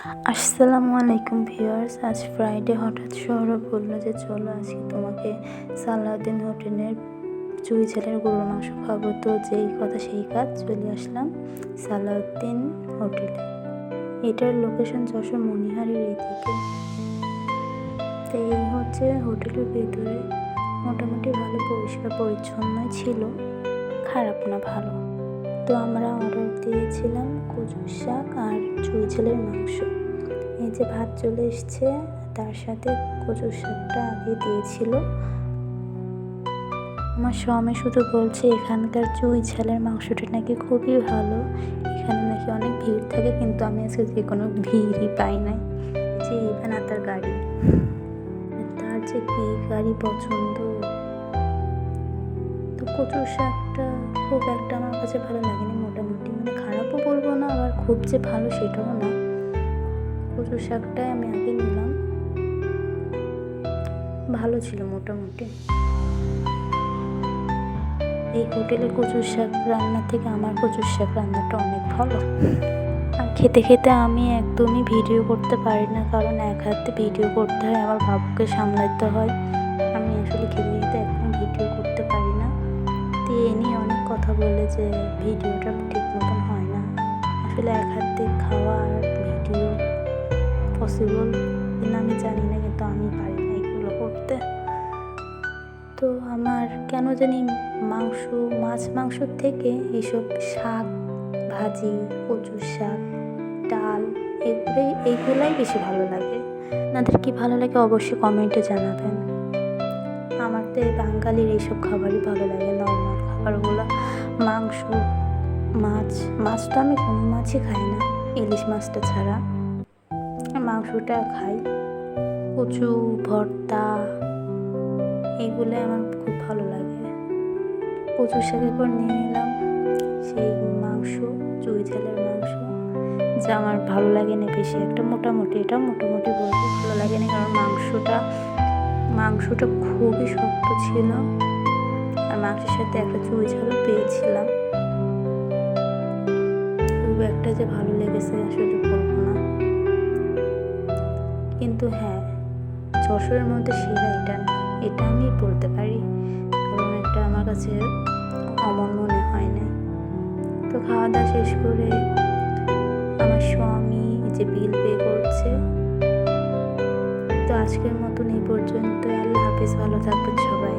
আসসালামু আলাইকুম ভিউয়ার্স। আজ ফ্রাইডে হঠাৎ সৌরভ বললো যে চলো আজকে তোমাকে সালাউদ্দিন হোটেলের চুই ঝালের গরুর মাংস খাবো। তো যেই কথা সেই কাজ, চলে আসলাম সালাউদ্দিন হোটেলে। এটার লোকেশন যশোর মনিহারের এইদিকে। তো এই হচ্ছে হোটেলের ভিতরে, মোটামুটি ভালো পরিষ্কার পরিচ্ছন্নই ছিল, খারাপ না, ভালো। তো আমরা অর্ডার দিয়েছিলাম কচুর শাক আর চুই ঝালের মাংস। এই যে ভাত চলে এসছে, তার সাথে কচুর শাকটা আগে দিয়েছিল। আমার স্বামী শুধু বলছে এখানকার চুই ঝালের মাংসটা নাকি খুবই ভালো, এখানে নাকি অনেক ভিড় থাকে, কিন্তু আমি আজকে যে কোনো ভিড়ই পাই নাই। যে ইভেন তার গাড়ি, তার যে কি গাড়ি পছন্দ। তো কচুর শাকটা খুব একটা আমার কাছে ভালো লাগেনি, মোটামুটি, মানে খারাপও বলবো না, আবার খুব যে ভালো সেটাও না। কচুর শাকটাই আমি আগে নিলাম, ভালো ছিল মোটামুটি। এই হোটেলে কচুর শাক রান্না থেকে আমার কচুর শাক রান্নাটা অনেক ভালো। আর খেতে খেতে আমি একদমই ভিডিও করতে পারি না, কারণ এক হাতে ভিডিও করতে হয়, আমার বাবুকে সামলাতে হয়। আমি আসলে খেতে খেতে একদম ভিডিও করতে পারি না। তো এ নিয়ে অনেক কথা বলে যে ভিডিওটা ঠিক মতন হয় না। আসলে এক হাতে খাওয়া আর ভিডিও পসিবল কিনা আমি জানি না, কিন্তু আমি পারি না এগুলো করতে। তো আমার কেন জানি মাংসর থেকে এইসব শাক ভাজি, কচুর শাক, ডাল, এইগুলাই বেশি ভালো লাগে। আপনাদের কি ভালো লাগে অবশ্যই কমেন্টে জানাবেন। আমার তো এই বাঙালির এইসব খাবারই ভালো লাগে, নর্মাল খাবারগুলো। মাংস, মাছ তো আমি কোনো মাছই খাই না, ইলিশ মাছটা ছাড়া। মাংসটা খাই, কচু ভর্তা, এইগুলো আমার খুব ভালো লাগে। কচুর শাকের পর নিয়ে নিলাম সেই মাংস, চুই ঝালের মাংস, যা আমার ভালো লাগে না বেশি একটা, মোটামুটি, এটা মোটামুটি বলতে ভালো লাগে না, কারণ মাংসটা খুবই শক্ত ছিল, আর মাংসের সাথে একটা চুই ঝালও পেয়েছিলাম। খুব একটা যে ভালো লেগেছে আসলে বলবো না, কিন্তু হ্যাঁ, যশোরের মধ্যে সেরা এটা আমি বলতে পারি, কারণ এটা আমার কাছে অমন মনে হয় না। তো খাওয়া দাওয়া শেষ করে আমার স্বামী যে বিল পে করছে। তো আজকের মতন এই পর্যন্ত। আল্লাহ হাফেজ, ভালো থাকবেন সবাই।